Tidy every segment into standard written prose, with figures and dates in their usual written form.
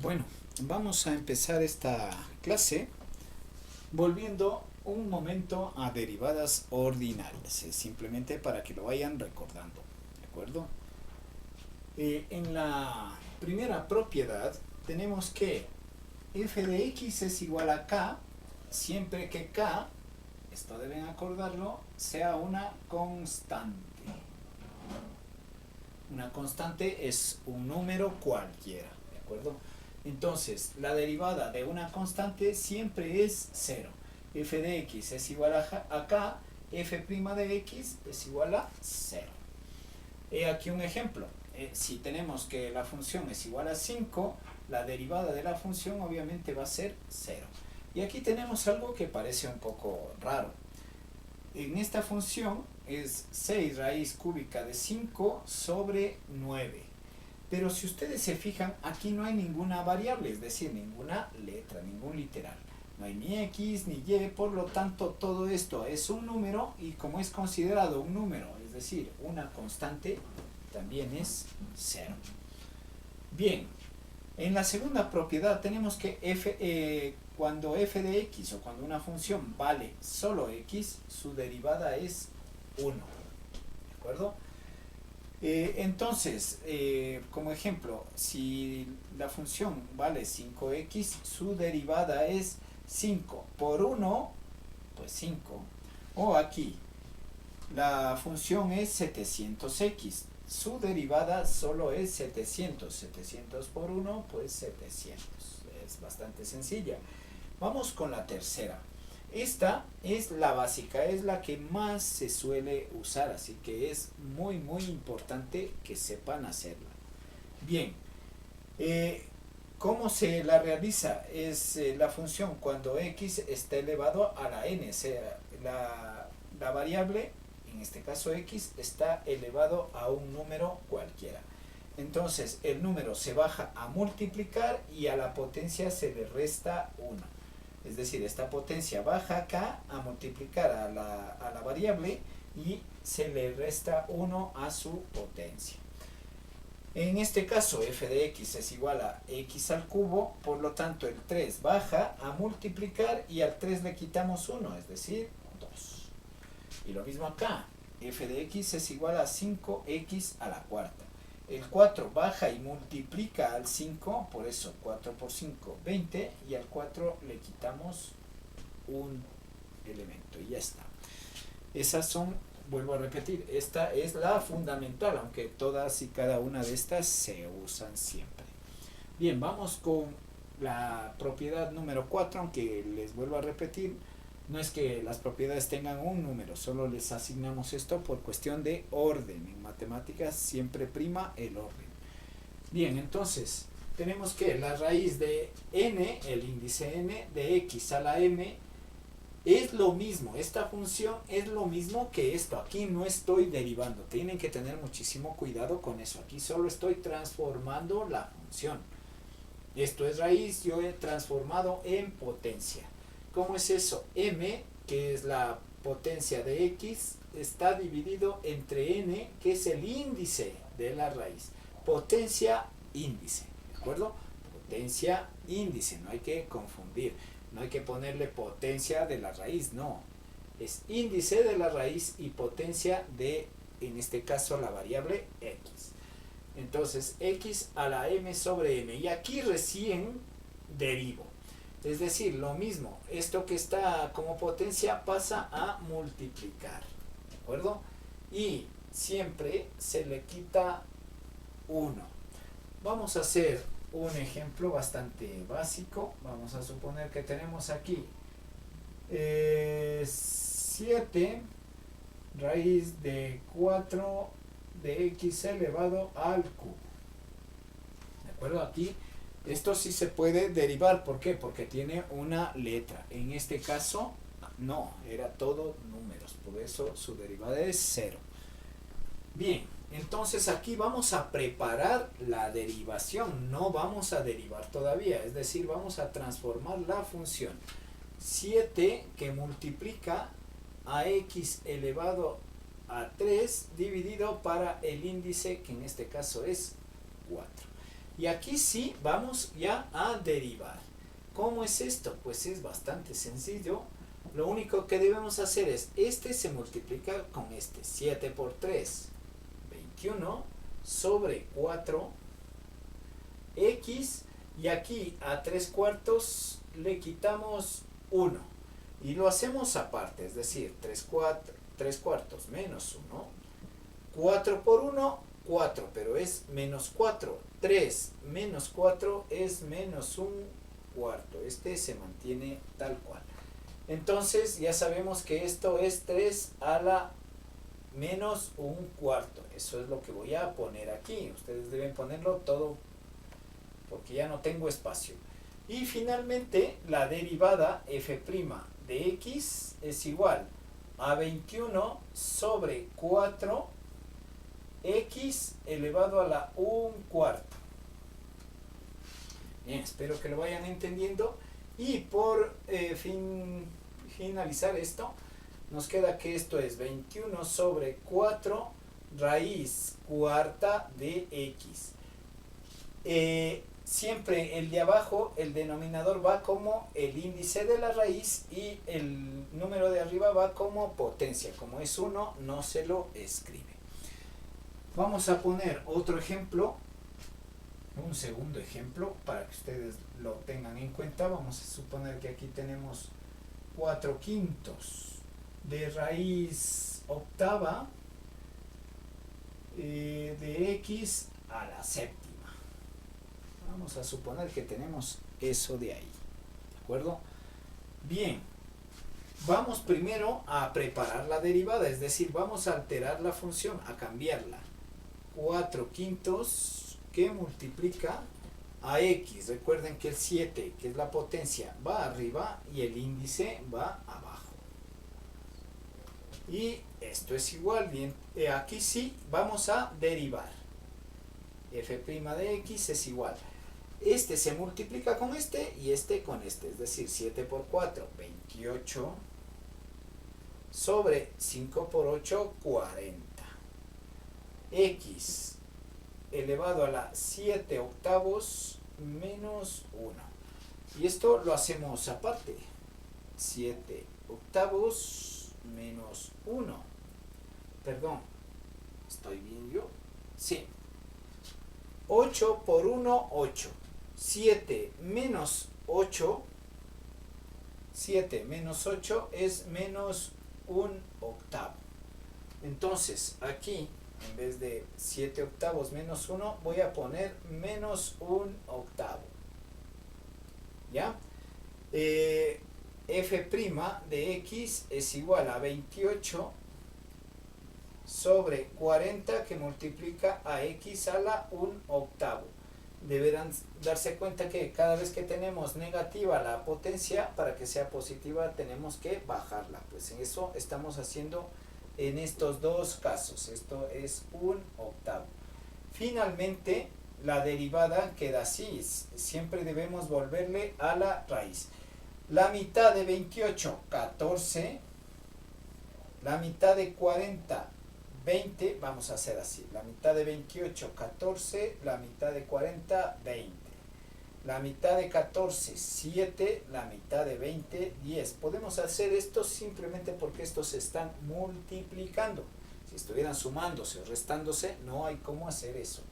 Bueno, vamos a empezar esta clase volviendo un momento a derivadas ordinarias, simplemente para que lo vayan recordando, ¿de acuerdo? En la primera propiedad tenemos que f de x es igual a k siempre que k, esto deben acordarlo, sea una constante. Una constante es un número cualquiera, ¿de acuerdo? Entonces, la derivada de una constante siempre es 0. F de x es igual a k, f' de x es igual a 0. He aquí un ejemplo. Si tenemos que la función es igual a 5, la derivada de la función obviamente va a ser 0. Y aquí tenemos algo que parece un poco raro. En esta función es 6 raíz cúbica de 5 sobre 9. Pero si ustedes se fijan, aquí no hay ninguna variable, es decir, ninguna letra, ningún literal. No hay ni x ni y, por lo tanto todo esto es un número y como es considerado un número, es decir, una constante, también es 0. Bien, en la segunda propiedad tenemos que cuando f de x o cuando una función vale solo x, su derivada es 1. ¿De acuerdo? Entonces, como ejemplo, si la función vale 5x, su derivada es 5 por 1, pues 5. O aquí, la función es 700x, su derivada solo es 700. 700 por 1, pues 700. Es bastante sencilla. Vamos con la tercera. Esta es la básica, es la que más se suele usar, así que es muy importante que sepan hacerla. Bien, ¿cómo se la realiza? Es la función cuando x está elevado a la n, o sea, la variable, en este caso x, está elevado a un número cualquiera. Entonces el número se baja a multiplicar y a la potencia se le resta 1. Es decir, esta potencia baja acá a multiplicar a la variable y se le resta 1 a su potencia. En este caso, f de x es igual a x al cubo, por lo tanto el 3 baja a multiplicar y al 3 le quitamos 1, es decir, 2. Y lo mismo acá, f de x es igual a 5x a la cuarta. El 4 baja y multiplica al 5, por eso 4 por 5, 20, y al 4 le quitamos un elemento y ya está. Esas son, vuelvo a repetir, esta es la fundamental, aunque todas y cada una de estas se usan siempre. Bien, vamos con la propiedad número 4, aunque les vuelvo a repetir, no es que las propiedades tengan un número, solo les asignamos esto por cuestión de orden. En matemáticas siempre prima el orden. Bien, entonces tenemos que la raíz de n, el índice n, de x a la m, es lo mismo. Esta función es lo mismo que esto. Aquí no estoy derivando. Tienen que tener muchísimo cuidado con eso. Aquí solo estoy transformando la función. Esto es raíz, yo he transformado en potencia. ¿Cómo es eso? M, que es la potencia de x, está dividido entre n, que es el índice de la raíz. Potencia, índice, ¿de acuerdo? Potencia, índice, no hay que confundir. No hay que ponerle potencia de la raíz, no. Es índice de la raíz y potencia de, en este caso, la variable x. Entonces, x a la m sobre m. Y aquí recién derivo. Es decir, lo mismo, esto que está como potencia pasa a multiplicar, ¿de acuerdo? Y siempre se le quita 1. Vamos a hacer un ejemplo bastante básico. Vamos a suponer que tenemos aquí 7 raíz de 4 de x elevado al cubo. ¿De acuerdo? Aquí esto sí se puede derivar. ¿Por qué? Porque tiene una letra. En este caso, no, era todo números. Por eso su derivada es 0. Bien, entonces aquí vamos a preparar la derivación. No vamos a derivar todavía. Es decir, vamos a transformar la función 7 que multiplica a x elevado a 3 dividido para el índice, que en este caso es 4. Y aquí sí vamos ya a derivar. ¿Cómo es esto? Pues es bastante sencillo. Lo único que debemos hacer es, este se multiplica con este. 7 por 3, 21 sobre 4 x, y aquí a 3 cuartos le quitamos 1 y lo hacemos aparte, es decir, 3 cuartos menos 1, 4 por 1, 4, pero es menos 4, 3 menos 4 es menos 1 cuarto, este se mantiene tal cual. Entonces ya sabemos que esto es 3 a la menos 1 cuarto, eso es lo que voy a poner aquí, ustedes deben ponerlo todo porque ya no tengo espacio. Y finalmente la derivada f' de x es igual a 21 sobre 4 x elevado a la 1 cuarto. Bien, espero que lo vayan entendiendo. Y por finalizar esto, nos queda que esto es 21 sobre 4 raíz cuarta de x. Siempre el de abajo, el denominador va como el índice de la raíz y el número de arriba va como potencia. Como es 1, no se lo escribe. Vamos a poner otro ejemplo, un segundo ejemplo para que ustedes lo tengan en cuenta. Vamos a suponer que aquí tenemos 4 quintos de raíz octava de x a la séptima. Vamos a suponer que tenemos eso de ahí, ¿de acuerdo? Bien, vamos primero a preparar la derivada, es decir, vamos a alterar la función, a cambiarla. 4 quintos que multiplica a x, recuerden que el 7, que es la potencia, va arriba y el índice va abajo. Y esto es igual, bien, aquí sí vamos a derivar. F' de x es igual. Este se multiplica con este y este con este, es decir, 7 por 4, 28 sobre 5 por 8, 40. X elevado a la 7 octavos menos 1. Y esto lo hacemos aparte. 7 octavos menos 1. Perdón, ¿estoy bien yo? Sí. 8 por 1, 8. 7 menos 8. 7 menos 8 es menos 1 octavo. Entonces, aquí, en vez de 7 octavos menos 1, voy a poner menos 1 octavo. ¿Ya? F' de x es igual a 28 sobre 40 que multiplica a x a la 1 octavo. Deberán darse cuenta que cada vez que tenemos negativa la potencia, para que sea positiva tenemos que bajarla. Pues en eso estamos haciendo en estos dos casos. Esto es 1 octavo. Finalmente la derivada queda así. Siempre debemos volverle a la raíz. La mitad de 28, 14. La mitad de 40, 20, vamos a hacer así, la mitad de 28, 14, la mitad de 40, 20, la mitad de 14, 7, la mitad de 20, 10. Podemos hacer esto simplemente porque estos se están multiplicando. Si estuvieran sumándose o restándose, no hay cómo hacer eso.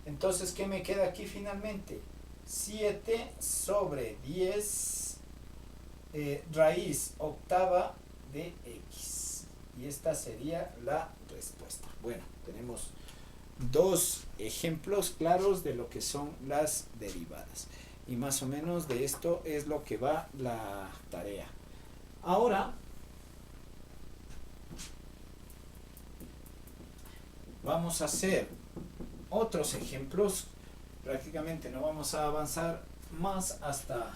Entonces, ¿qué me queda aquí finalmente? 7 sobre 10 raíz octava de x. Y esta sería la respuesta. Bueno, tenemos dos ejemplos claros de lo que son las derivadas. Y más o menos de esto es lo que va la tarea. Ahora, vamos a hacer otros ejemplos. Prácticamente no vamos a avanzar más hasta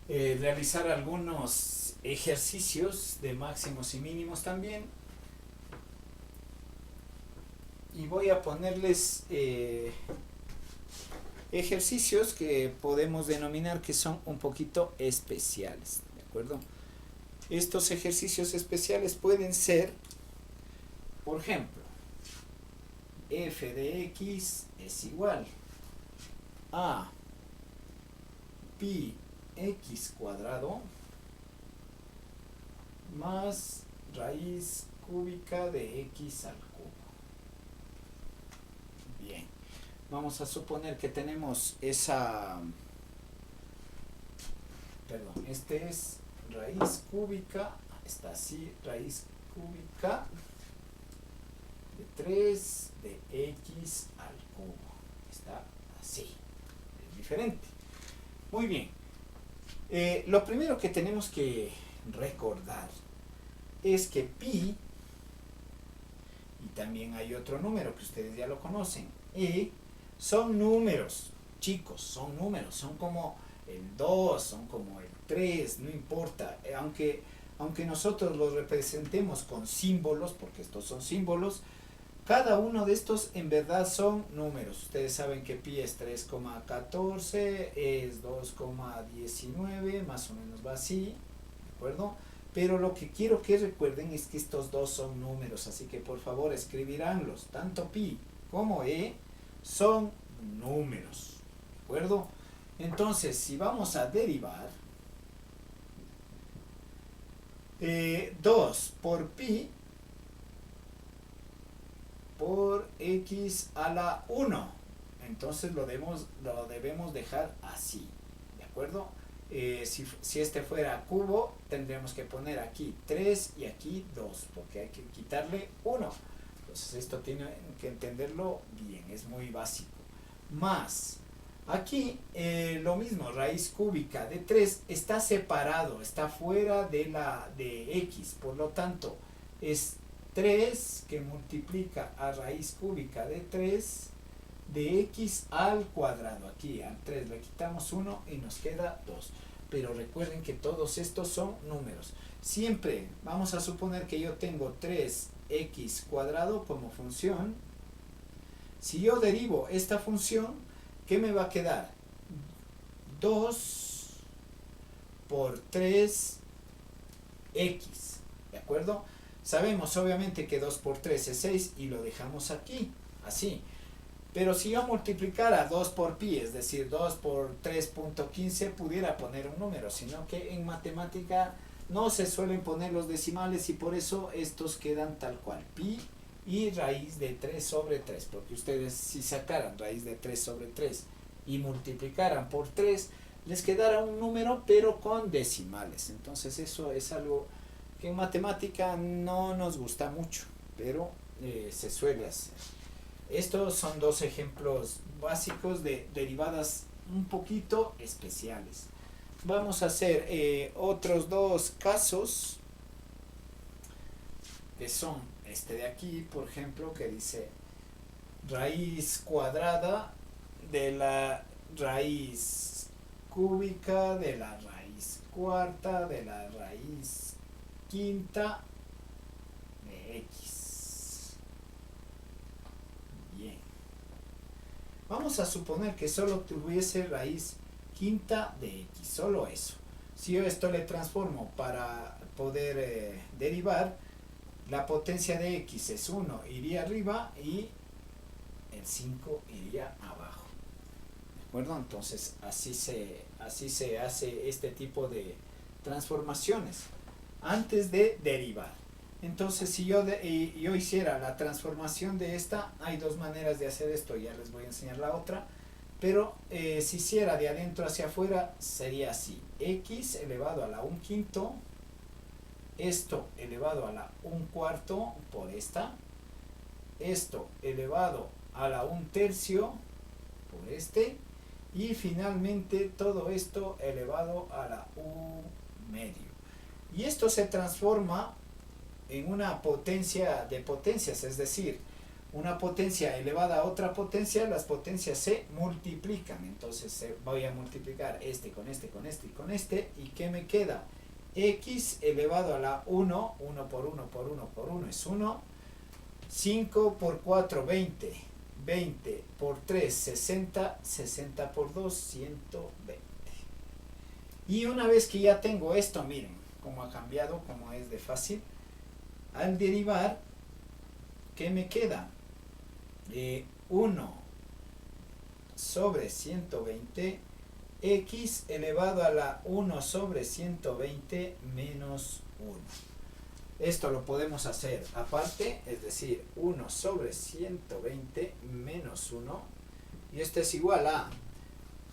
realizar algunos ejercicios de máximos y mínimos también, y voy a ponerles ejercicios que podemos denominar que son un poquito especiales, ¿de acuerdo? Estos ejercicios especiales pueden ser, por ejemplo, f de x es igual a pi x cuadrado más raíz cúbica de x al cubo. Bien, vamos a suponer que tenemos esa, perdón, este es raíz cúbica, está así, raíz cúbica de 3 de x al cubo, está así, es diferente. Muy bien, lo primero que tenemos que recordar es que pi, y también hay otro número que ustedes ya lo conocen, son números, chicos, son números, son como el 2, son como el 3, no importa, aunque nosotros los representemos con símbolos, porque estos son símbolos, cada uno de estos en verdad son números. Ustedes saben que pi es 3,14, es 2,19, más o menos va así, ¿de acuerdo? Pero lo que quiero que recuerden es que estos dos son números, así que por favor escribiránlos. Tanto pi como son números, ¿de acuerdo? Entonces, si vamos a derivar, 2 por pi por x a la 1, entonces lo debemos dejar así, ¿de acuerdo? Si este fuera cubo, tendríamos que poner aquí 3 y aquí 2, porque hay que quitarle 1. Entonces esto tienen que entenderlo bien, es muy básico. Más, aquí lo mismo, raíz cúbica de 3 está separado, está fuera de x, por lo tanto es 3 que multiplica a raíz cúbica de 3 de x al cuadrado. Aquí al 3 le quitamos 1 y nos queda 2. Pero recuerden que todos estos son números. Siempre vamos a suponer que yo tengo 3x cuadrado como función. Si yo derivo esta función, ¿qué me va a quedar? 2 por 3x. ¿De acuerdo? Sabemos obviamente que 2 por 3 es 6 y lo dejamos aquí, así. Pero si yo multiplicara 2 por pi, es decir, 2 por 3.15, pudiera poner un número, sino que en matemática no se suelen poner los decimales y por eso estos quedan tal cual, pi y raíz de 3 sobre 3, porque ustedes si sacaran raíz de 3 sobre 3 y multiplicaran por 3, les quedará un número pero con decimales. Entonces eso es algo que en matemática no nos gusta mucho, pero se suele hacer. Estos son dos ejemplos básicos de derivadas un poquito especiales. Vamos a hacer otros dos casos, que son este de aquí, por ejemplo, que dice raíz cuadrada de la raíz cúbica de la raíz cuarta de la raíz quinta de x. Bien. Vamos a suponer que solo tuviese raíz quinta de x, solo eso. Si yo esto le transformo para poder derivar, la potencia de x es 1, iría arriba y el 5 iría abajo. ¿De acuerdo? Entonces así se hace este tipo de transformaciones antes de derivar. Entonces si yo hiciera la transformación de esta, hay dos maneras de hacer esto, ya les voy a enseñar la otra, pero si hiciera de adentro hacia afuera sería así: x elevado a la 1/5, esto elevado a la 1/4 por esta, esto elevado a la 1/3 por este, y finalmente todo esto elevado a la 1/2. Y esto se transforma en una potencia de potencias, es decir, una potencia elevada a otra potencia, las potencias se multiplican. Entonces voy a multiplicar este con este, con este y con este, y ¿qué me queda? X elevado a la 1, 1 por 1 por 1 por 1 es 1, 5 por 4, 20, 20 por 3, 60, 60 por 2, 120. Y una vez que ya tengo esto, miren cómo ha cambiado, cómo es de fácil. Al derivar, ¿qué me queda? 1 sobre 120 x elevado a la 1 sobre 120 menos 1. Esto lo podemos hacer aparte, es decir, 1 sobre 120 menos 1. Y esto es igual a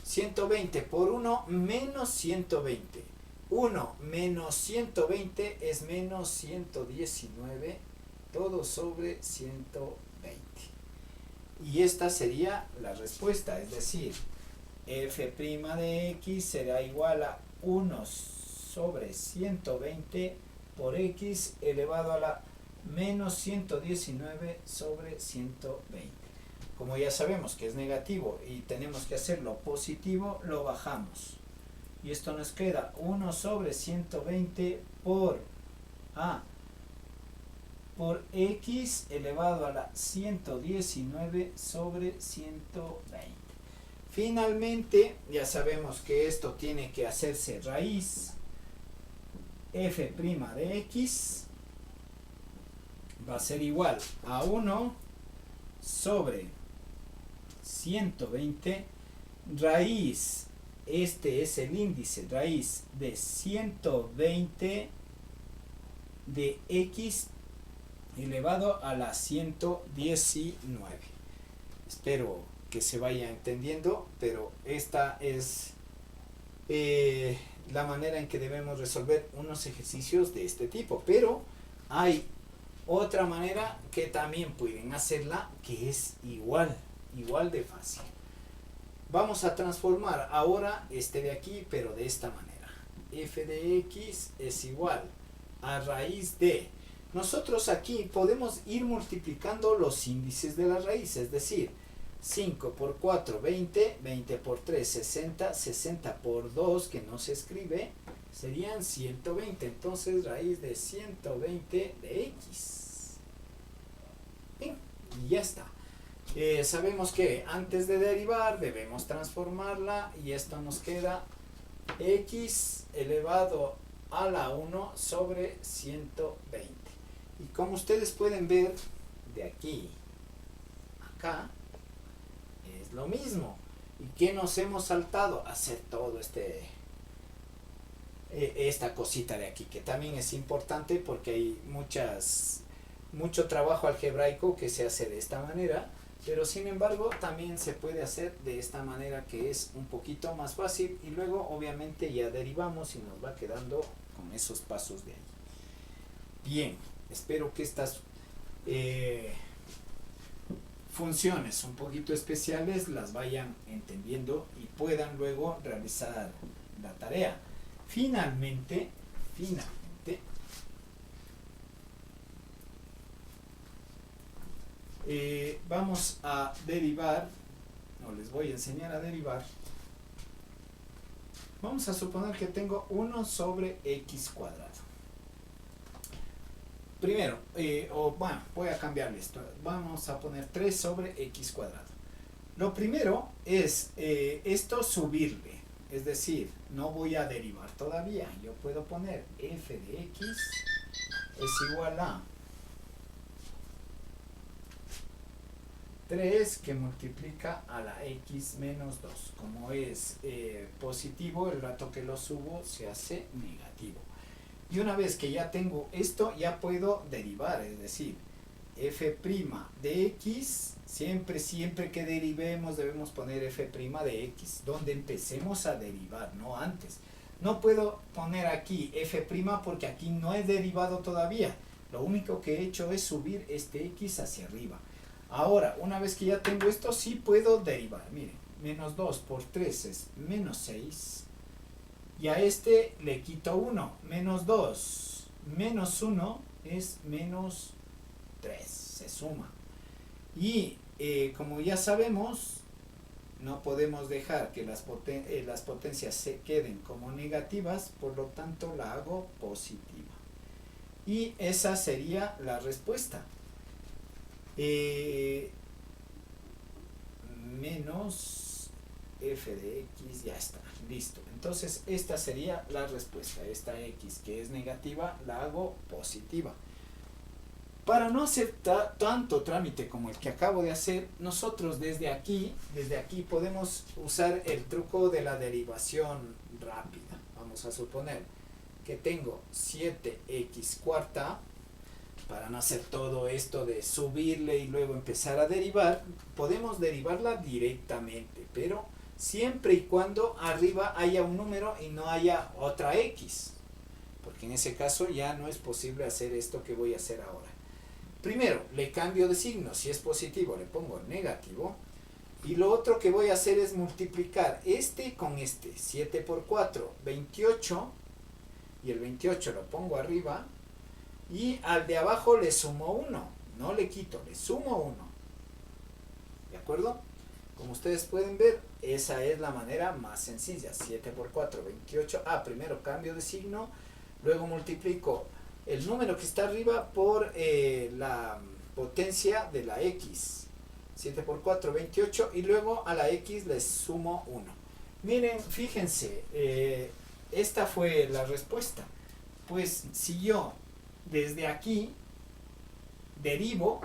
120 por 1 menos 120. 1 menos 120 es menos 119, todo sobre 120. Y esta sería la respuesta, es decir, f' de x será igual a 1 sobre 120 por x elevado a la menos 119 sobre 120. Como ya sabemos que es negativo y tenemos que hacerlo positivo, lo bajamos. Y esto nos queda 1 sobre 120 por x elevado a la 119 sobre 120. Finalmente, ya sabemos que esto tiene que hacerse raíz. F' de x va a ser igual a 1 sobre 120 raíz, este es el índice, raíz de 120 de x elevado a la 119. Espero que se vaya entendiendo, pero esta es la manera en que debemos resolver unos ejercicios de este tipo. Pero hay otra manera que también pueden hacerla, que es igual de fácil. Vamos a transformar ahora este de aquí, pero de esta manera. F de x es igual a raíz de... Nosotros aquí podemos ir multiplicando los índices de la raíz, es decir, 5 por 4, 20, 20 por 3, 60, 60 por 2, que no se escribe, serían 120. Entonces, raíz de 120 de x. Bien, y ya está. Sabemos que antes de derivar debemos transformarla y esto nos queda x elevado a la 1 sobre 120. Y como ustedes pueden ver, de aquí a acá es lo mismo. ¿Y qué nos hemos saltado? Hacer todo esta cosita de aquí, que también es importante porque hay mucho trabajo algebraico que se hace de esta manera, pero sin embargo también se puede hacer de esta manera, que es un poquito más fácil, y luego obviamente ya derivamos y nos va quedando con esos pasos de ahí. Bien, espero que estas funciones un poquito especiales las vayan entendiendo y puedan luego realizar la tarea. Finalmente vamos a derivar, o les voy a enseñar a derivar. Vamos a suponer que tengo 1 sobre x cuadrado. Primero, voy a cambiarle esto. Vamos a poner 3 sobre x cuadrado. Lo primero es esto subirle, es decir, no voy a derivar todavía. Yo puedo poner f de x es igual a 3 que multiplica a la x menos 2. Como es positivo, el rato que lo subo se hace negativo. Y una vez que ya tengo esto, ya puedo derivar, es decir, f' de x, siempre que derivemos debemos poner f' de x, donde empecemos a derivar, no antes. No puedo poner aquí f' porque aquí no he derivado todavía. Lo único que he hecho es subir este x hacia arriba. Ahora, una vez que ya tengo esto, sí puedo derivar. Miren, menos 2 por 3 es menos 6. Y a este le quito 1. Menos 2 menos 1 es menos 3. Se suma. Y como ya sabemos, no podemos dejar que las potencias se queden como negativas, por lo tanto la hago positiva. Y esa sería la respuesta. Menos f de x, ya está, listo. Entonces esta sería la respuesta. Esta x que es negativa la hago positiva. Para no hacer tanto trámite como el que acabo de hacer, nosotros desde aquí podemos usar el truco de la derivación rápida. Vamos a suponer que tengo 7x cuarta. Para no hacer todo esto de subirle y luego empezar a derivar, podemos derivarla directamente, pero siempre y cuando arriba haya un número y no haya otra x, porque en ese caso ya no es posible hacer esto que voy a hacer ahora. Primero, le cambio de signo. Si es positivo, le pongo negativo. Y lo otro que voy a hacer es multiplicar este con este. 7 por 4, 28. Y el 28 lo pongo arriba. Y al de abajo le sumo 1. No le quito, le sumo 1. ¿De acuerdo? Como ustedes pueden ver, esa es la manera más sencilla. 7 por 4, 28. Primero cambio de signo. Luego multiplico el número que está arriba por la potencia de la x. 7 por 4, 28. Y luego a la x le sumo 1. Miren, fíjense, esta fue la respuesta. Pues si yo desde aquí derivo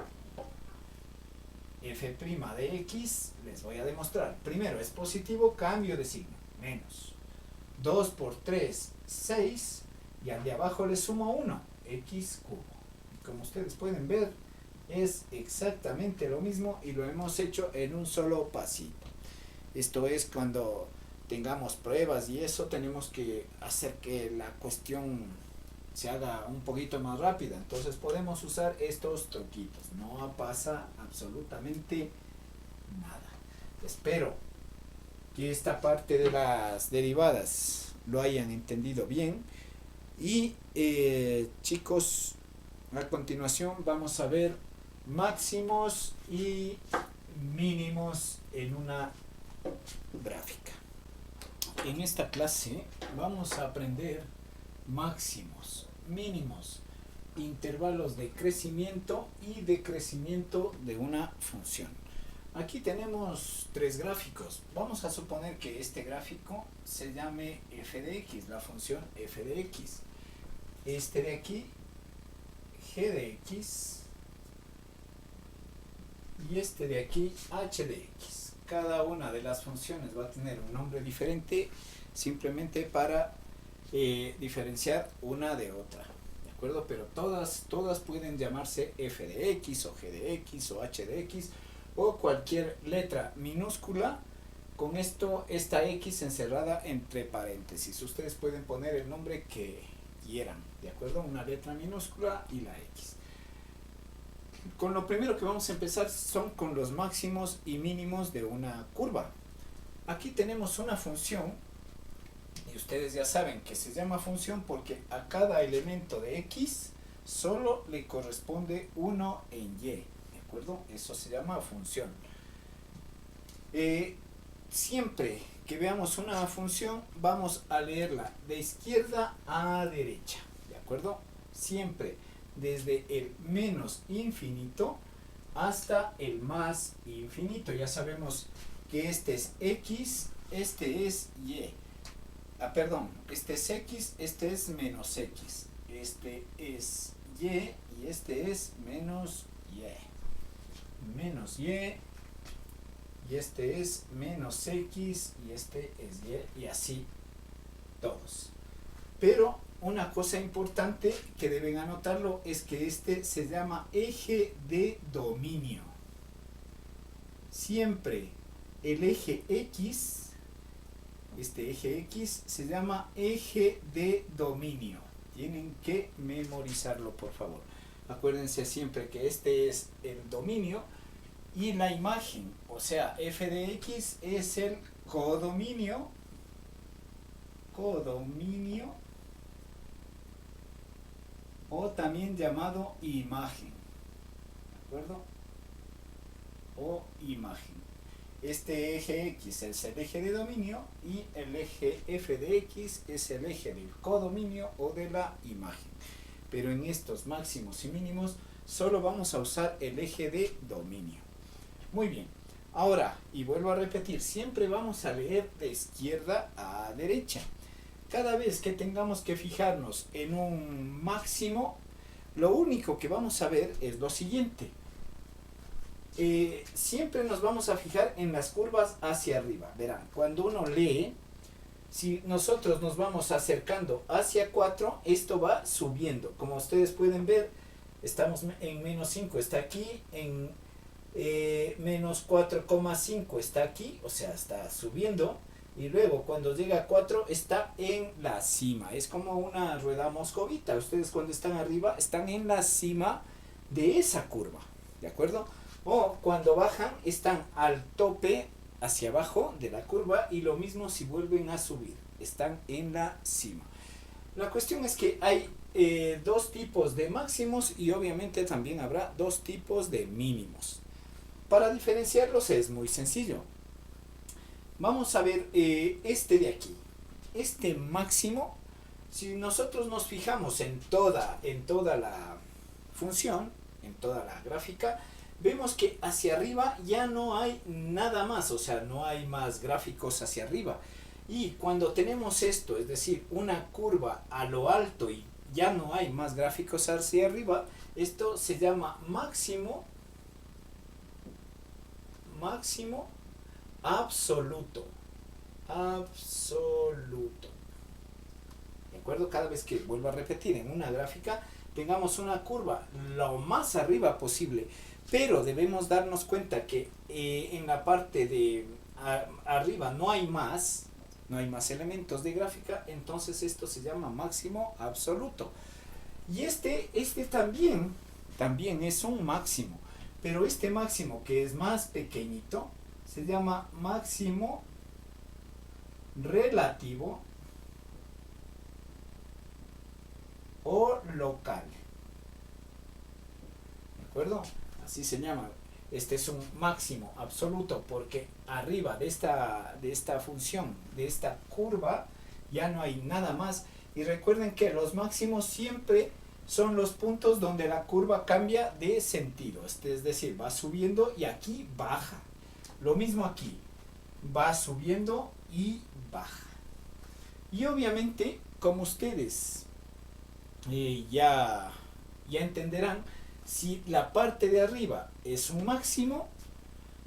f' de x, les voy a demostrar. Primero es positivo, cambio de signo. Menos 2 por 3, 6. Y al de abajo le sumo 1, x cubo. Como ustedes pueden ver, es exactamente lo mismo y lo hemos hecho en un solo pasito. Esto es cuando tengamos pruebas y eso, tenemos que hacer que la cuestión se haga un poquito más rápida. Entonces podemos usar estos truquitos. No pasa absolutamente nada. Espero que esta parte de las derivadas lo hayan entendido bien. Y chicos, a continuación vamos a ver máximos y mínimos en una gráfica. En esta clase vamos a aprender máximos, mínimos, intervalos de crecimiento y decrecimiento de una función. Aquí tenemos tres gráficos. Vamos a suponer que este gráfico se llame f de x, la función f de x. Este de aquí, g de x, y este de aquí, h de x. Cada una de las funciones va a tener un nombre diferente, simplemente para diferenciar una de otra, ¿de acuerdo? Pero todas pueden llamarse f de x, o g de x, o h de x, o cualquier letra minúscula. Con esto, esta x encerrada entre paréntesis. Ustedes pueden poner el nombre que quieran, ¿de acuerdo? Una letra minúscula y la x. Con lo primero que vamos a empezar son con los máximos y mínimos de una curva. Aquí tenemos una función, y ustedes ya saben que se llama función porque a cada elemento de x solo le corresponde 1 en y, ¿de acuerdo? Eso se llama función. Siempre que veamos una función, vamos a leerla de izquierda a derecha, ¿de acuerdo? Siempre desde el menos infinito hasta el más infinito. Ya sabemos que este es x, este es y. Este es x, este es menos x. Este es y y este es menos y. Menos y. Y este es menos x y este es y así todos. Pero una cosa importante que deben anotarlo es que este se llama eje de dominio. Siempre el eje x, este eje x se llama eje de dominio. Tienen que memorizarlo, por favor. Acuérdense siempre que este es el dominio y la imagen, o sea, f de x es el codominio, o también llamado imagen, ¿de acuerdo? O imagen. Este eje x es el eje de dominio y el eje f de x es el eje del codominio o de la imagen. Pero en estos máximos y mínimos solo vamos a usar el eje de dominio. Muy bien, ahora, y vuelvo a repetir, siempre vamos a leer de izquierda a derecha. Cada vez que tengamos que fijarnos en un máximo, Lo único que vamos a ver es lo siguiente. Siempre nos vamos a fijar en las curvas hacia arriba. Verán, cuando uno lee, si nosotros nos vamos acercando hacia 4, esto va subiendo. Como ustedes pueden ver, estamos en menos 5, está aquí, en menos 4,5 está aquí, o sea, está subiendo. Y luego cuando llega a 4 está en la cima. Es como una rueda moscovita. Ustedes cuando están arriba están en la cima de esa curva. ¿De acuerdo? O cuando bajan están al tope hacia abajo de la curva, y lo mismo si vuelven a subir, están en la cima. La cuestión es que hay dos tipos de máximos y obviamente también habrá dos tipos de mínimos. Para diferenciarlos es muy sencillo. Vamos a ver este de aquí. Este máximo, si nosotros nos fijamos en toda la función, en toda la gráfica, vemos que hacia arriba ya no hay nada más, o sea, no hay más gráficos hacia arriba. Y cuando tenemos esto, es decir, una curva a lo alto y ya no hay más gráficos hacia arriba, esto se llama máximo absoluto. ¿De acuerdo? Cada vez que vuelvo a repetir en una gráfica, tengamos una curva lo más arriba posible, pero debemos darnos cuenta que en la parte de arriba no hay más elementos de gráfica, entonces esto se llama máximo absoluto. Y este también es un máximo, pero este máximo que es más pequeñito se llama máximo relativo o local. ¿De acuerdo? Así se llama. Este es un máximo absoluto porque arriba de esta función, de esta curva, ya no hay nada más. Y recuerden que los máximos siempre son los puntos donde la curva cambia de sentido. Es decir, va subiendo y aquí baja. Lo mismo aquí, va subiendo y baja. Y obviamente, como ustedes ya entenderán, si la parte de arriba es un máximo,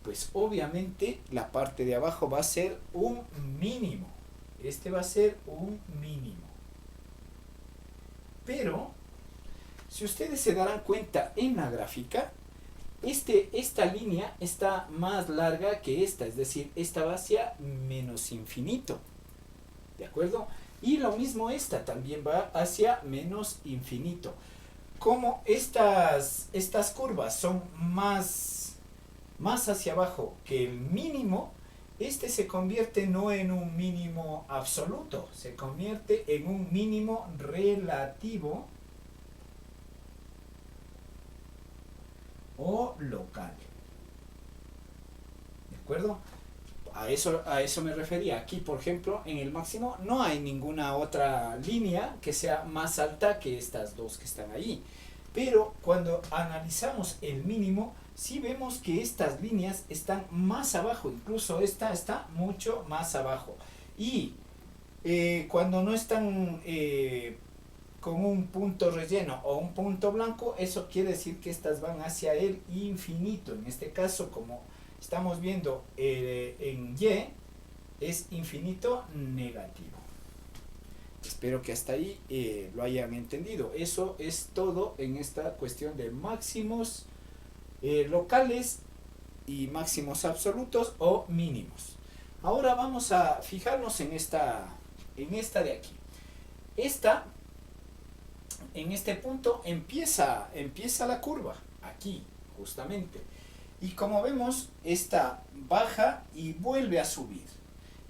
pues obviamente la parte de abajo va a ser un mínimo. Este va a ser un mínimo. Pero, si ustedes se darán cuenta en la gráfica, esta línea está más larga que esta, es decir, esta va hacia menos infinito. ¿De acuerdo? Y lo mismo esta también va hacia menos infinito. Como estas curvas son más hacia abajo que el mínimo, este se convierte no en un mínimo absoluto, se convierte en un mínimo relativo o local. ¿De acuerdo? A eso me refería. Aquí, por ejemplo, en el máximo no hay ninguna otra línea que sea más alta que estas dos que están ahí. Pero cuando analizamos el mínimo, sí vemos que estas líneas están más abajo. Incluso esta está mucho más abajo. Y cuando no están con un punto relleno o un punto blanco, eso quiere decir que estas van hacia el infinito. En este caso, como estamos viendo en Y, es infinito negativo. Espero que hasta ahí lo hayan entendido. Eso es todo en esta cuestión de máximos locales y máximos absolutos o mínimos. Ahora vamos a fijarnos en esta de aquí. En este punto empieza la curva, aquí justamente. Y como vemos, esta baja y vuelve a subir.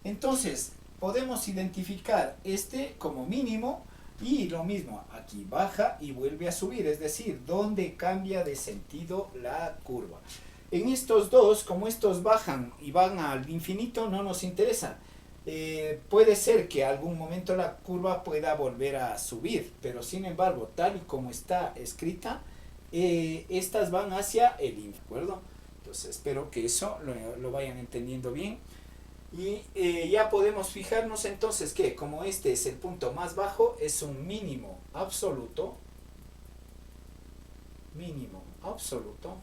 Entonces, podemos identificar este como mínimo y lo mismo, aquí baja y vuelve a subir, es decir, donde cambia de sentido la curva. En estos dos, como estos bajan y van al infinito, no nos interesa. Puede ser que algún momento la curva pueda volver a subir, pero sin embargo, tal y como está escrita, estas van hacia el infinito, ¿de acuerdo? Entonces espero que eso lo vayan entendiendo bien. Y ya podemos fijarnos entonces que como este es el punto más bajo, es un mínimo absoluto. mínimo absoluto.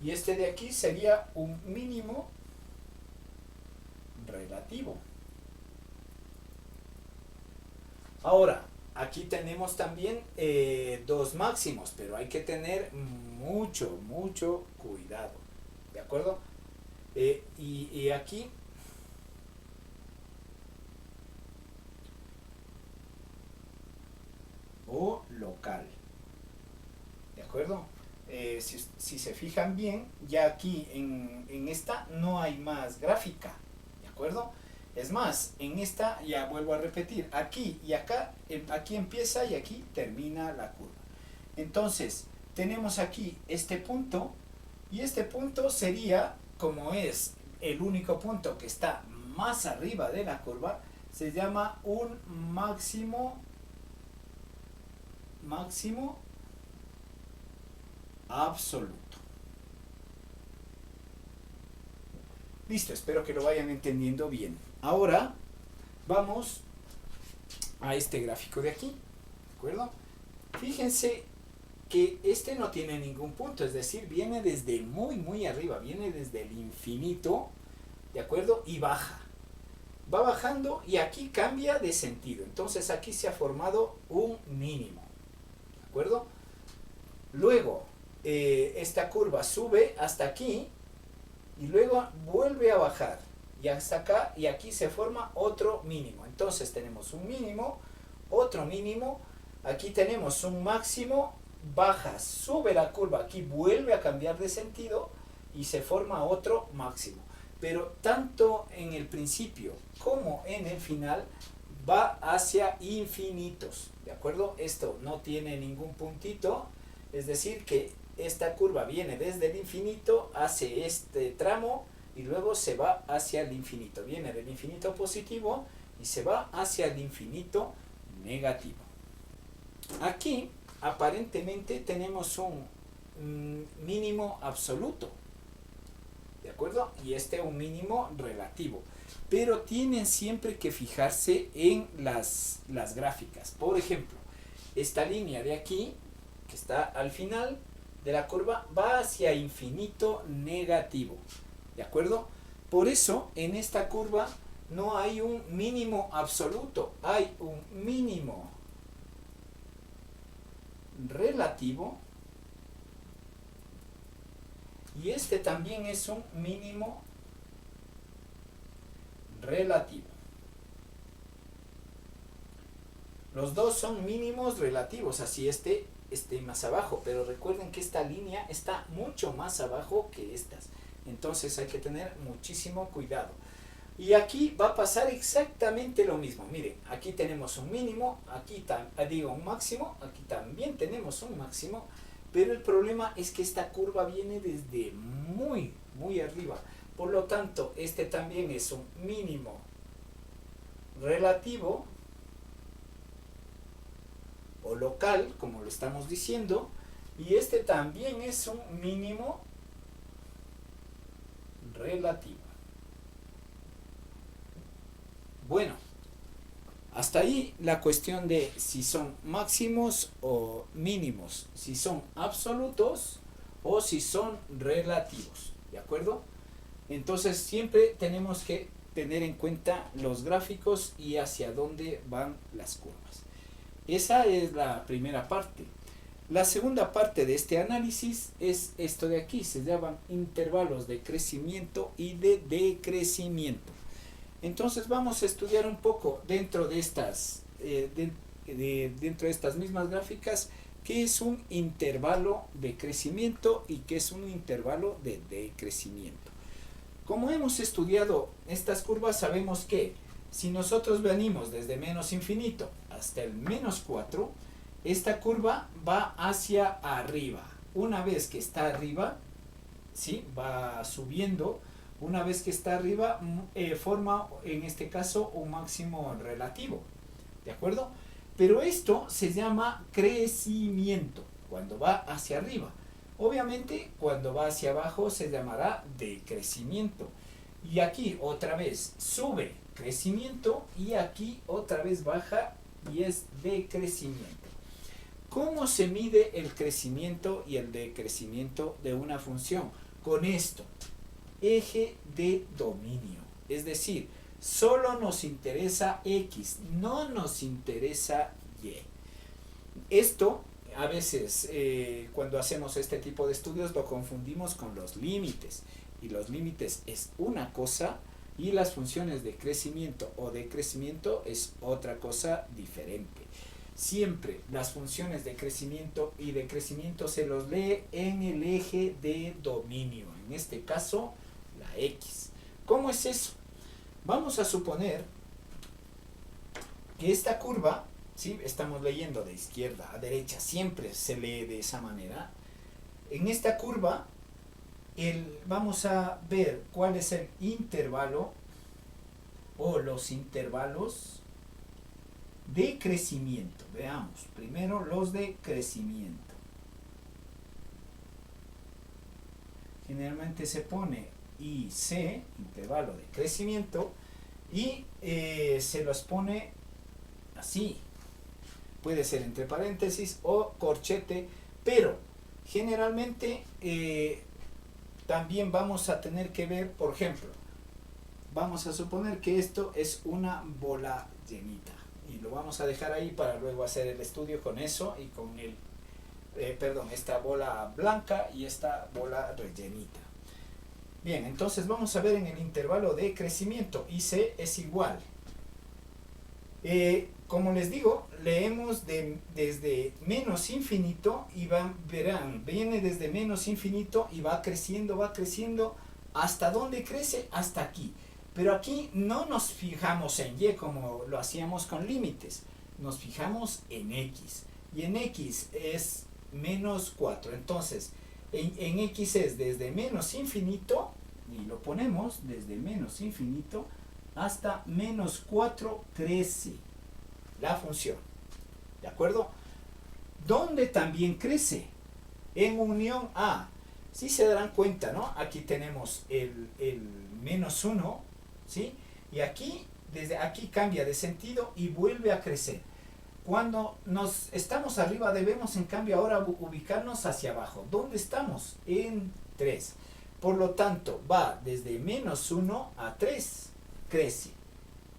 Y este de aquí sería un mínimo relativo. Ahora, aquí tenemos también dos máximos, pero hay que tener mucho, mucho cuidado. ¿De acuerdo? Y aquí o local. ¿De acuerdo? Si se fijan bien, ya aquí en esta no hay más gráfica. ¿De acuerdo? Es más, en esta, ya vuelvo a repetir, aquí y acá, aquí empieza y aquí termina la curva. Entonces, tenemos aquí este punto, y este punto sería, como es el único punto que está más arriba de la curva, se llama un máximo absoluto. Listo, espero que lo vayan entendiendo bien. Ahora vamos a este gráfico de aquí, ¿de acuerdo? Fíjense que este no tiene ningún punto, es decir, viene desde muy, muy arriba, viene desde el infinito, ¿de acuerdo? Y baja. Va bajando y aquí cambia de sentido. Entonces aquí se ha formado un mínimo, ¿de acuerdo? Luego, esta curva sube hasta aquí y luego vuelve a bajar y hasta acá, y aquí se forma otro mínimo. Entonces tenemos un mínimo, otro mínimo, aquí tenemos un máximo, baja, sube la curva, aquí vuelve a cambiar de sentido y se forma otro máximo. Pero tanto en el principio como en el final va hacia infinitos, ¿de acuerdo? Esto no tiene ningún puntito, es decir que esta curva viene desde el infinito, hace este tramo y luego se va hacia el infinito. Viene del infinito positivo y se va hacia el infinito negativo. Aquí aparentemente tenemos un mínimo absoluto, ¿de acuerdo? Y este un mínimo relativo. Pero tienen siempre que fijarse en las gráficas. Por ejemplo, esta línea de aquí, que está al final de la curva, va hacia infinito negativo, ¿de acuerdo? Por eso en esta curva no hay un mínimo absoluto, hay un mínimo relativo y este también es un mínimo relativo. Los dos son mínimos relativos, así esté más abajo, pero recuerden que esta línea está mucho más abajo que estas, entonces hay que tener muchísimo cuidado. Y aquí va a pasar exactamente lo mismo. Miren, aquí tenemos un mínimo, aquí digo un máximo, aquí también tenemos un máximo, pero el problema es que esta curva viene desde muy, muy arriba. Por lo tanto, este también es un mínimo relativo o local, como lo estamos diciendo, y este también es un mínimo relativo. Bueno, hasta ahí la cuestión de si son máximos o mínimos, si son absolutos o si son relativos, ¿de acuerdo? Entonces siempre tenemos que tener en cuenta los gráficos y hacia dónde van las curvas. Esa es la primera parte. La segunda parte de este análisis es esto de aquí, se llaman intervalos de crecimiento y de decrecimiento. Entonces vamos a estudiar un poco dentro de estas, dentro de estas mismas gráficas, qué es un intervalo de crecimiento y qué es un intervalo de decrecimiento. Como hemos estudiado estas curvas, sabemos que si nosotros venimos desde menos infinito hasta el menos 4, esta curva va hacia arriba. Una vez que está arriba, ¿sí? Va subiendo. Una vez que está arriba, forma en este caso un máximo relativo, ¿de acuerdo? Pero esto se llama crecimiento, cuando va hacia arriba. Obviamente, cuando va hacia abajo se llamará decrecimiento. Y aquí otra vez sube crecimiento y aquí otra vez baja y es decrecimiento. ¿Cómo se mide el crecimiento y el decrecimiento de una función? Con esto, eje de dominio. Es decir, solo nos interesa X, no nos interesa Y. Esto, a veces, cuando hacemos este tipo de estudios, lo confundimos con los límites. Y los límites es una cosa y las funciones de crecimiento o decrecimiento es otra cosa diferente. Siempre las funciones de crecimiento y decrecimiento se los lee en el eje de dominio, en este caso la X. ¿Cómo es eso? Vamos a suponer que esta curva, ¿sí? Estamos leyendo de izquierda a derecha, siempre se lee de esa manera. En esta curva vamos a ver cuál es el intervalo o los intervalos de crecimiento. Veamos primero los de crecimiento. Generalmente se pone IC, intervalo de crecimiento, y se los pone así. Puede ser entre paréntesis o corchete, pero generalmente también vamos a tener que ver, por ejemplo, vamos a suponer que esto es una bola llenita. Y lo vamos a dejar ahí para luego hacer el estudio con eso y con esta bola blanca y esta bola rellenita. Bien, entonces vamos a ver en el intervalo de crecimiento. IC es igual. Como les digo, leemos desde menos infinito y verán, viene desde menos infinito y va creciendo. ¿Hasta dónde crece? Hasta aquí. Pero aquí no nos fijamos en Y como lo hacíamos con límites. Nos fijamos en X. Y en X es menos 4. Entonces, en X es desde menos infinito, y lo ponemos desde menos infinito hasta menos 4 crece la función. ¿De acuerdo? ¿Dónde también crece? En unión a. Si se darán cuenta, ¿no? Aquí tenemos el menos 1. ¿Sí? Y aquí, desde aquí cambia de sentido y vuelve a crecer. Cuando estamos arriba debemos en cambio ahora ubicarnos hacia abajo. ¿Dónde estamos? En 3. Por lo tanto, va desde menos 1 a 3, crece.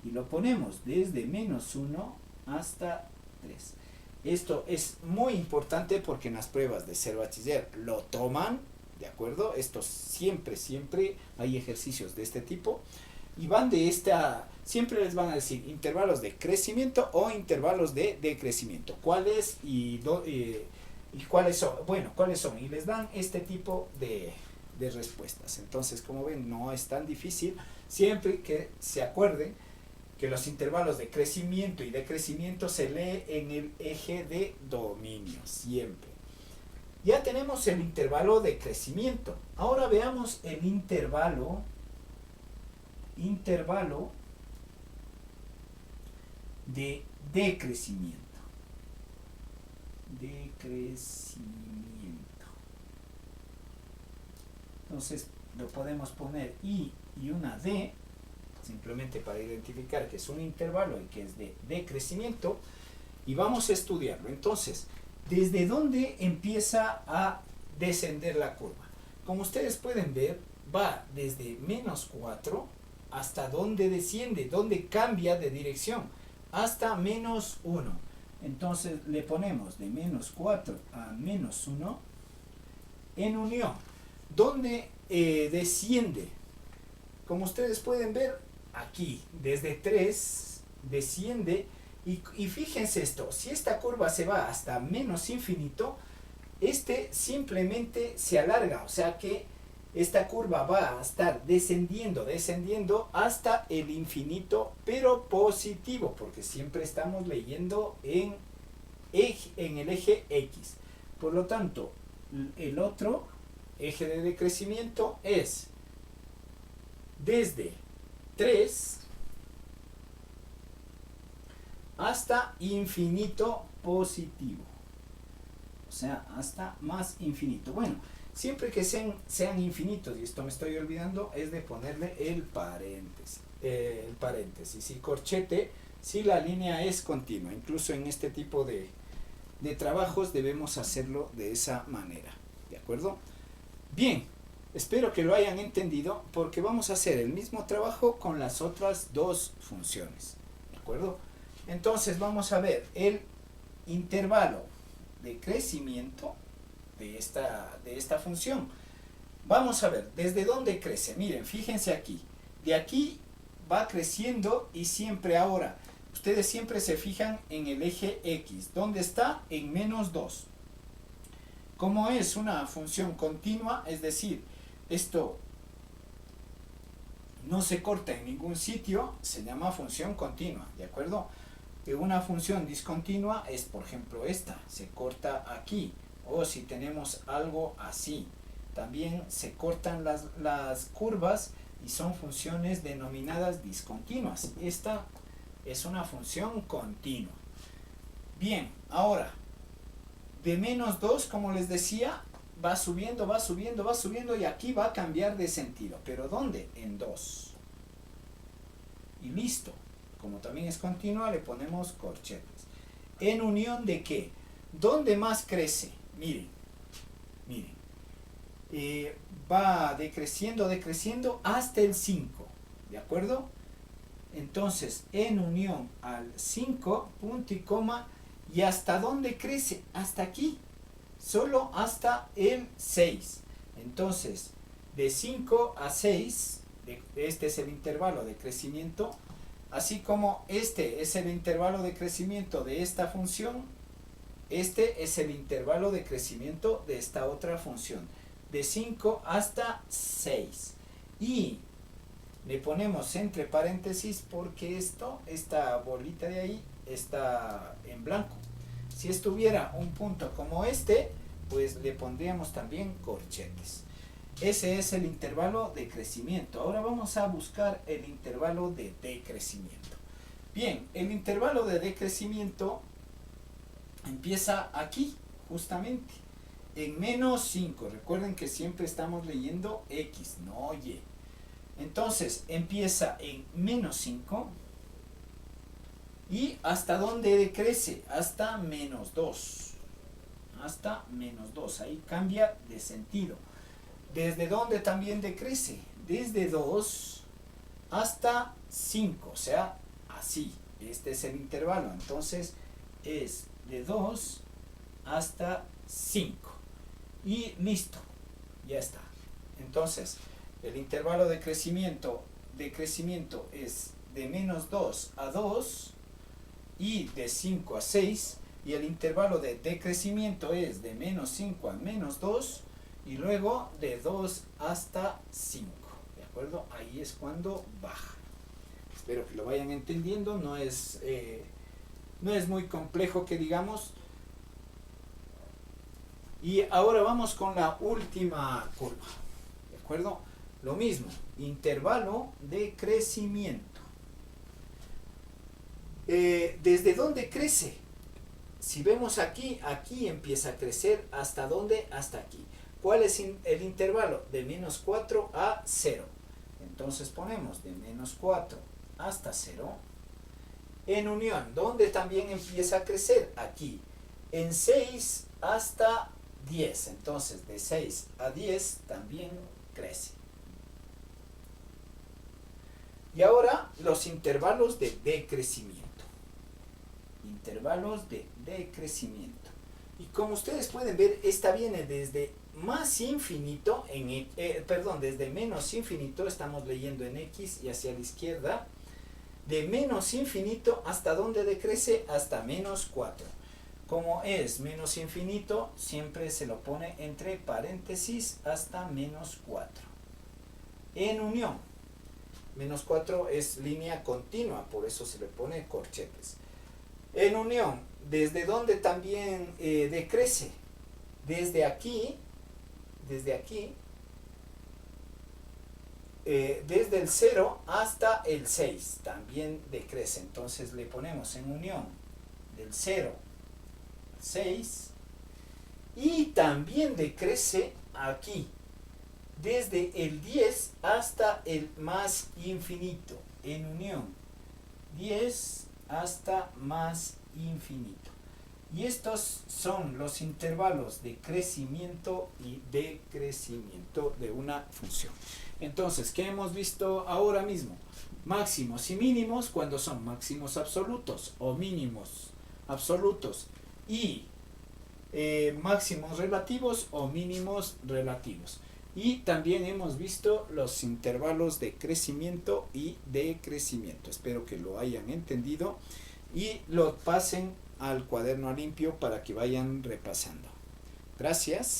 Y lo ponemos desde menos 1 hasta 3. Esto es muy importante porque en las pruebas de ser bachiller lo toman, ¿de acuerdo? Esto siempre hay ejercicios de este tipo. Y van siempre les van a decir intervalos de crecimiento o intervalos de decrecimiento. ¿Cuáles y cuáles son? Bueno, ¿cuáles son? Y les dan este tipo de respuestas. Entonces, como ven, no es tan difícil, siempre que se acuerden que los intervalos de crecimiento y decrecimiento se lee en el eje de dominio, siempre. Ya tenemos el intervalo de crecimiento. Ahora veamos el intervalo de decrecimiento. Entonces lo podemos poner I y una D, simplemente para identificar que es un intervalo y que es de decrecimiento, y vamos a estudiarlo. Entonces, ¿desde dónde empieza a descender la curva? Como ustedes pueden ver, va desde menos 4 hasta donde desciende, donde cambia de dirección, hasta menos 1. Entonces le ponemos de menos 4 a menos 1 en unión. ¿Dónde desciende? Como ustedes pueden ver, aquí, desde 3, desciende. Y fíjense esto, si esta curva se va hasta menos infinito, simplemente se alarga, o sea que esta curva va a estar descendiendo hasta el infinito, pero positivo, porque siempre estamos leyendo en el eje X. Por lo tanto, el otro eje de decrecimiento es desde 3 hasta infinito positivo, o sea, hasta más infinito. Bueno, siempre que sean infinitos, y esto me estoy olvidando, es de ponerle el paréntesis. Y corchete si la línea es continua. Incluso en este tipo de de trabajos debemos hacerlo de esa manera, ¿de acuerdo? Bien, espero que lo hayan entendido porque vamos a hacer el mismo trabajo con las otras dos funciones, ¿de acuerdo? Entonces vamos a ver el intervalo de crecimiento de esta función. Vamos a ver, ¿desde dónde crece? Miren, fíjense aquí. De aquí va creciendo y siempre ahora, ustedes siempre se fijan en el eje X. ¿Dónde está? En menos 2. Como es una función continua, es decir, esto no se corta en ningún sitio, se llama función continua, ¿de acuerdo? Una función discontinua es, por ejemplo, esta, se corta aquí, o si tenemos algo así. También se cortan las curvas y son funciones denominadas discontinuas. Esta es una función continua. Bien, ahora, de menos 2, como les decía, va subiendo, va subiendo, va subiendo y aquí va a cambiar de sentido. ¿Pero dónde? En 2. Y listo. Como también es continua, le ponemos corchetes. ¿En unión de qué? ¿Dónde más crece? Miren, miren. Va decreciendo, decreciendo hasta el 5. ¿De acuerdo? Entonces, en unión al 5, punto y coma. ¿Y hasta dónde crece? Hasta aquí. Solo hasta el 6. Entonces, de 5 a 6, este es el intervalo de crecimiento. Así como este es el intervalo de crecimiento de esta función, este es el intervalo de crecimiento de esta otra función, de 5 hasta 6. Y le ponemos entre paréntesis porque esta bolita de ahí está en blanco. Si estuviera un punto como este, pues le pondríamos también corchetes. Ese es el intervalo de crecimiento. Ahora vamos a buscar el intervalo de decrecimiento. Bien, el intervalo de decrecimiento empieza aquí, justamente, en menos 5. Recuerden que siempre estamos leyendo X, no Y. Entonces, empieza en menos 5. ¿Y hasta dónde decrece? Hasta menos 2. Hasta menos 2. Ahí cambia de sentido. ¿Desde dónde también decrece? Desde 2 hasta 5, o sea, así. Este es el intervalo, entonces es de 2 hasta 5. Y listo, ya está. Entonces, el intervalo de crecimiento es de menos 2 a 2 y de 5 a 6. Y el intervalo de decrecimiento es de menos 5 a menos 2. Y luego de 2 hasta 5, ¿de acuerdo? Ahí es cuando baja. Espero que lo vayan entendiendo, no es muy complejo que digamos. Y ahora vamos con la última curva, ¿de acuerdo? Lo mismo, intervalo de crecimiento. ¿Desde dónde crece? Si vemos aquí, aquí empieza a crecer. ¿Hasta dónde? Hasta aquí. ¿Cuál es el intervalo? De menos 4 a 0. Entonces ponemos de menos 4 hasta 0. En unión, ¿dónde también empieza a crecer? Aquí. En 6 hasta 10. Entonces de 6 a 10 también crece. Y ahora los intervalos de decrecimiento. Intervalos de decrecimiento. Y como ustedes pueden ver, esta viene desde más infinito, desde menos infinito, estamos leyendo en X y hacia la izquierda, de menos infinito hasta donde decrece hasta menos 4. Como es menos infinito, siempre se lo pone entre paréntesis hasta menos 4. En unión, menos 4 es línea continua, por eso se le pone corchetes. En unión, ¿desde dónde también decrece? Desde aquí, desde el 0 hasta el 6 también decrece. Entonces le ponemos en unión del 0 al 6 y también decrece aquí desde el 10 hasta el más infinito, en unión 10 hasta más infinito. Y estos son los intervalos de crecimiento y decrecimiento de una función. Entonces, ¿qué hemos visto ahora mismo? Máximos y mínimos cuando son máximos absolutos o mínimos absolutos, y máximos relativos o mínimos relativos. Y también hemos visto los intervalos de crecimiento y decrecimiento. Espero que lo hayan entendido y lo pasen al cuaderno limpio para que vayan repasando. Gracias.